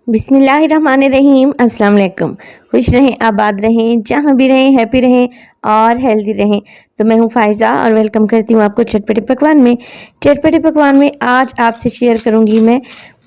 बिस्मिल्लाहिर्रहमानिर्रहीम। अस्सलाम वालेकुम। खुश रहें, आबाद रहें, जहाँ भी रहें हैप्पी रहें और हेल्दी रहें। तो मैं हूँ फ़ायज़ा और वेलकम करती हूँ आपको चटपटे पकवान में। चटपटे पकवान में आज आपसे शेयर करूँगी मैं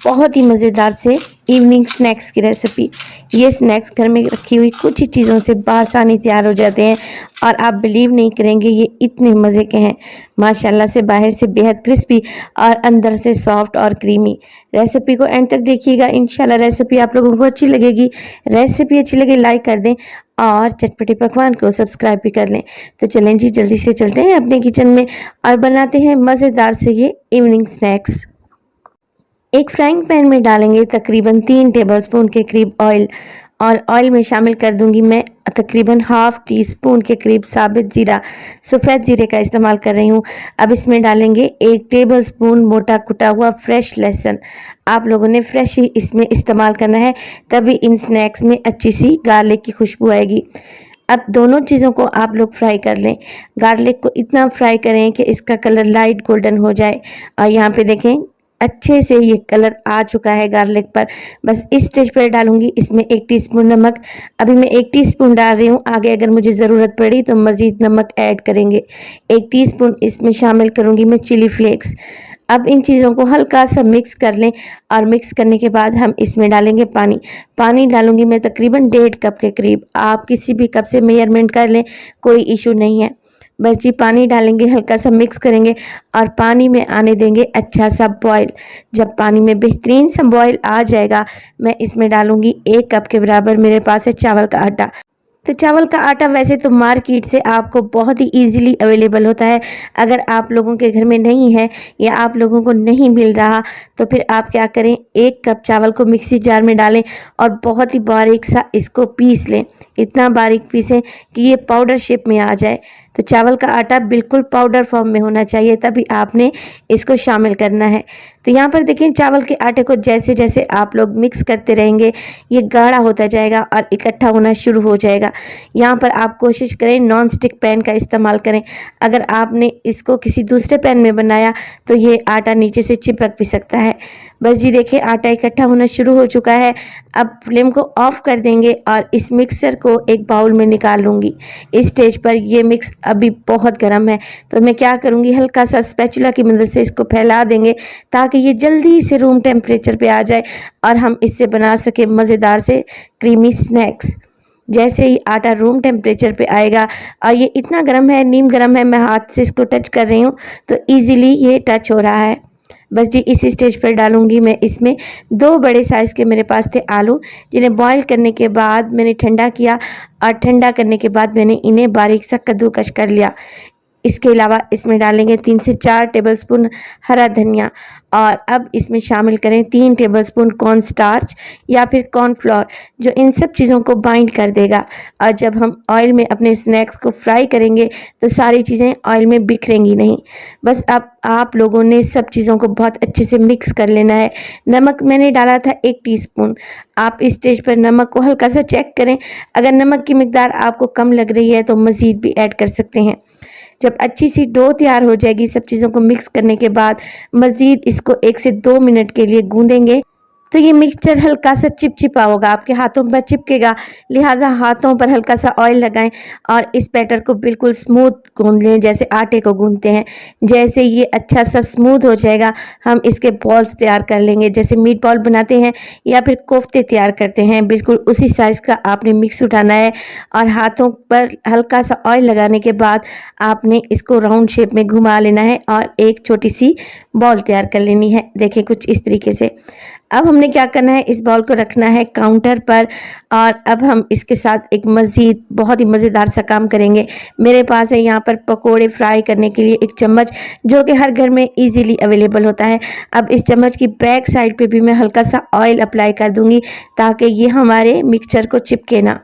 बहुत ही मज़ेदार से इवनिंग स्नैक्स की रेसिपी। ये स्नैक्स घर में रखी हुई कुछ ही चीज़ों से बआसानी तैयार हो जाते हैं और आप बिलीव नहीं करेंगे ये इतने मज़े के हैं। माशाल्लाह से बाहर से बेहद क्रिस्पी और अंदर से सॉफ्ट और क्रीमी। रेसिपी को एंड तक देखिएगा, इंशाल्लाह रेसिपी आप लोगों को अच्छी लगेगी। रेसिपी अच्छी लगे लाइक कर दें और चटपटे पकवान को सब्सक्राइब भी कर लें। तो चलें जी, जल्दी से चलते हैं अपने किचन में और बनाते हैं मज़ेदार से ये इवनिंग स्नैक्स। एक फ्राइंग पैन में डालेंगे तकरीबन 3 टेबलस्पून के करीब ऑयल और ऑयल में शामिल कर दूंगी मैं तकरीबन हाफ टी स्पून के करीब साबित ज़ीरा, सफ़ेद ज़ीरे का इस्तेमाल कर रही हूँ। अब इसमें डालेंगे 1 टेबलस्पून मोटा कुटा हुआ फ्रेश लहसुन। आप लोगों ने फ्रेश ही इसमें इस्तेमाल करना है, तभी इन स्नैक्स में अच्छी सी गार्लिक की खुशबू आएगी। अब दोनों चीज़ों को आप लोग फ्राई कर लें। गार्लिक को इतना फ्राई करें कि इसका कलर लाइट गोल्डन हो जाए और यहाँ पे देखें अच्छे से ये कलर आ चुका है गार्लिक पर। बस इस स्टेज पर डालूंगी इसमें 1 टीस्पून नमक। अभी मैं 1 टीस्पून डाल रही हूँ, आगे अगर मुझे ज़रूरत पड़ी तो मज़ीद नमक ऐड करेंगे। 1 टीस्पून इसमें शामिल करूँगी मैं चिली फ्लेक्स। अब इन चीज़ों को हल्का सा मिक्स कर लें और मिक्स करने के बाद हम इसमें डालेंगे पानी। पानी डालूंगी मैं तकरीबन 1.5 कप के करीब। आप किसी भी कप से मेजरमेंट कर लें, कोई इशू नहीं है। बस जी पानी डालेंगे, हल्का सा मिक्स करेंगे और पानी में आने देंगे अच्छा सा बॉयल। जब पानी में बेहतरीन सा बॉयल आ जाएगा, मैं इसमें डालूंगी 1 कप के बराबर मेरे पास है चावल का आटा। तो चावल का आटा वैसे तो मार्केट से आपको बहुत ही इजीली अवेलेबल होता है। अगर आप लोगों के घर में नहीं है या आप लोगों को नहीं मिल रहा तो फिर आप क्या करें, 1 कप चावल को मिक्सी जार में डालें और बहुत ही बारीक सा इसको पीस लें। इतना बारीक पीसें कि ये पाउडर शेप में आ जाए। तो चावल का आटा बिल्कुल पाउडर फॉर्म में होना चाहिए, तभी आपने इसको शामिल करना है। तो यहाँ पर देखें चावल के आटे को जैसे जैसे आप लोग मिक्स करते रहेंगे ये गाढ़ा होता जाएगा और इकट्ठा होना शुरू हो जाएगा। यहाँ पर आप कोशिश करें नॉन स्टिक पैन का इस्तेमाल करें। अगर आपने इसको किसी दूसरे पैन में बनाया तो ये आटा नीचे से चिपक भी सकता है। बस जी देखिए आटा इकट्ठा होना शुरू हो चुका है। अब फ्लेम को ऑफ कर देंगे और इस मिक्सर को एक बाउल में निकाल लूँगी। इस स्टेज पर ये मिक्स अभी बहुत गर्म है, तो मैं क्या करूँगी, हल्का सा स्पैचुला की मदद से इसको फैला देंगे ताकि ये जल्दी से रूम टेम्परेचर पे आ जाए और हम इससे बना सके मज़ेदार से क्रीमी स्नैक्स। जैसे ही आटा रूम टेम्परेचर पे आएगा और ये इतना गर्म है, नीम गर्म है, मैं हाथ से इसको टच कर रही हूँ तो ईजिली ये टच हो रहा है। बस जी इसी स्टेज पर डालूंगी मैं इसमें 2 बड़े साइज़ के मेरे पास थे आलू, जिन्हें बॉईल करने के बाद मैंने ठंडा किया और ठंडा करने के बाद मैंने इन्हें बारीक सा कद्दूकस कर लिया। इसके अलावा इसमें डालेंगे 3 से 4 टेबलस्पून हरा धनिया और अब इसमें शामिल करें 3 टेबलस्पून कॉर्न स्टार्च या फिर कॉर्नफ्लोर, जो इन सब चीज़ों को बाइंड कर देगा। और जब हम ऑयल में अपने स्नैक्स को फ्राई करेंगे तो सारी चीज़ें ऑयल में बिखरेंगी नहीं। बस अब आप लोगों ने सब चीज़ों को बहुत अच्छे से मिक्स कर लेना है। नमक मैंने डाला था 1 टीस्पून। आप इस स्टेज पर नमक को हल्का सा चेक करें, अगर नमक की मिकदार आपको कम लग रही है तो मज़ीद भी ऐड कर सकते हैं। जब अच्छी सी डो तैयार हो जाएगी, सब चीज़ों को मिक्स करने के बाद मज़ीद इसको 1 से 2 मिनट के लिए गूंदेंगे तो ये मिक्सचर हल्का सा चिपचिपा होगा, आपके हाथों पर चिपकेगा, लिहाजा हाथों पर हल्का सा ऑयल लगाएं और इस बैटर को बिल्कुल स्मूथ गूंद लें जैसे आटे को गूंदते हैं। जैसे ये अच्छा सा स्मूथ हो जाएगा, हम इसके बॉल्स तैयार कर लेंगे, जैसे मीट बॉल बनाते हैं या फिर कोफ्ते तैयार करते हैं, बिल्कुल उसी साइज़ का आपने मिक्स उठाना है और हाथों पर हल्का सा ऑयल लगाने के बाद आपने इसको राउंड शेप में घुमा लेना है और एक छोटी सी बॉल तैयार कर लेनी है। देखिए कुछ इस तरीके से। अब हमने क्या करना है, इस बॉल को रखना है काउंटर पर और अब हम इसके साथ एक मज़ीद बहुत ही मज़ेदार सा काम करेंगे। मेरे पास है यहाँ पर पकोड़े फ्राई करने के लिए एक चम्मच, जो कि हर घर में इजीली अवेलेबल होता है। अब इस चम्मच की बैक साइड पे भी मैं हल्का सा ऑयल अप्लाई कर दूंगी ताकि ये हमारे मिक्सचर को चिपके ना।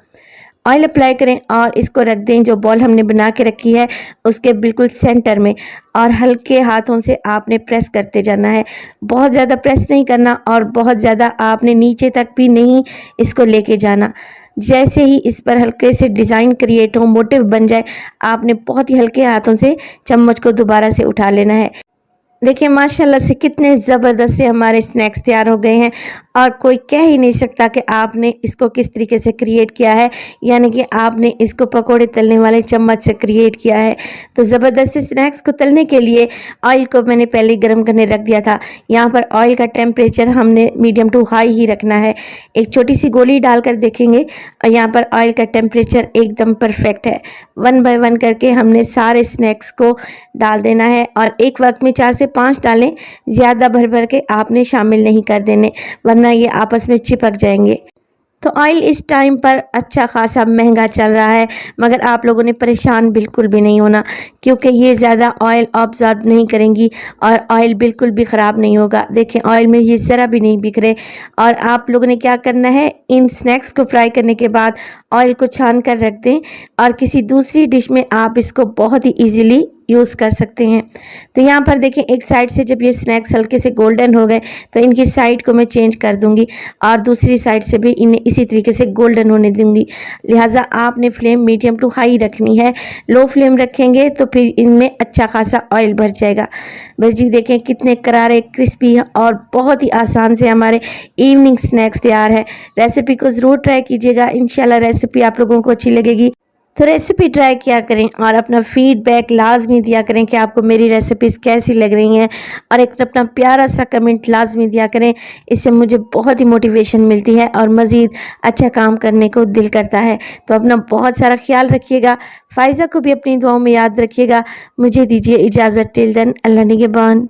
ऑयल अप्लाई करें और इसको रख दें जो बॉल हमने बना के रखी है उसके बिल्कुल सेंटर में और हल्के हाथों से आपने प्रेस करते जाना है। बहुत ज़्यादा प्रेस नहीं करना और बहुत ज़्यादा आपने नीचे तक भी नहीं इसको लेके जाना। जैसे ही इस पर हल्के से डिज़ाइन क्रिएट हो, मोटिव बन जाए, आपने बहुत ही हल्के हाथों से चम्मच को दोबारा से उठा लेना है। देखिए माशाल्लाह से कितने ज़बरदस्त से हमारे स्नैक्स तैयार हो गए हैं और कोई कह ही नहीं सकता कि आपने इसको किस तरीके से क्रिएट किया है, यानी कि आपने इसको पकोड़े तलने वाले चम्मच से क्रिएट किया है। तो ज़बरदस्त स्नैक्स को तलने के लिए ऑयल को मैंने पहले गर्म करने रख दिया था। यहाँ पर ऑयल का टेम्परेचर हमने मीडियम टू हाई ही रखना है। एक छोटी सी गोली डालकर देखेंगे और यहाँ पर ऑयल का टेम्परेचर एकदम परफेक्ट है। 1 बाय 1 करके हमने सारे स्नैक्स को डाल देना है और एक वक्त में 4 से 5 डालें, ज़्यादा भर भर के आपने शामिल नहीं कर देने, वरना ये आपस में चिपक जाएंगे। तो ऑयल इस टाइम पर अच्छा खासा महंगा चल रहा है, मगर आप लोगों ने परेशान बिल्कुल भी नहीं होना, क्योंकि ये ज़्यादा ऑयल ऑब्जॉर्ब नहीं करेंगी और ऑयल बिल्कुल भी ख़राब नहीं होगा। देखें ऑयल में ये ज़रा भी नहीं बिखरे। और आप लोगों ने क्या करना है, इन स्नैक्स को फ्राई करने के बाद ऑयल को छान कर रख दें और किसी दूसरी डिश में आप इसको बहुत ही ईजीली यूज़ कर सकते हैं। तो यहाँ पर देखें एक साइड से जब ये स्नैक्स हल्के से गोल्डन हो गए तो इनकी साइड को मैं चेंज कर दूंगी और दूसरी साइड से भी इन्हें इसी तरीके से गोल्डन होने दूंगी। लिहाजा आपने फ्लेम मीडियम टू हाई रखनी है, लो फ्लेम रखेंगे तो फिर इनमें अच्छा खासा ऑयल भर जाएगा। बस जी देखें कितने करारे क्रिस्पी और बहुत ही आसान से हमारे इवनिंग स्नैक्स तैयार है। रेसिपी को ज़रूर ट्राई कीजिएगा, इंशाल्लाह रेसिपी आप लोगों को अच्छी लगेगी। तो रेसिपी ट्राई किया करें और अपना फीडबैक लाजमी दिया करें कि आपको मेरी रेसिपीज़ कैसी लग रही हैं, और एक अपना प्यारा सा कमेंट लाजमी दिया करें। इससे मुझे बहुत ही मोटिवेशन मिलती है और मज़ीद अच्छा काम करने को दिल करता है। तो अपना बहुत सारा ख्याल रखिएगा, फ़ाइज़ा को भी अपनी दुआओं में याद रखिएगा। मुझे दीजिए इजाज़त, टिल देन अल्लाह निगहबान।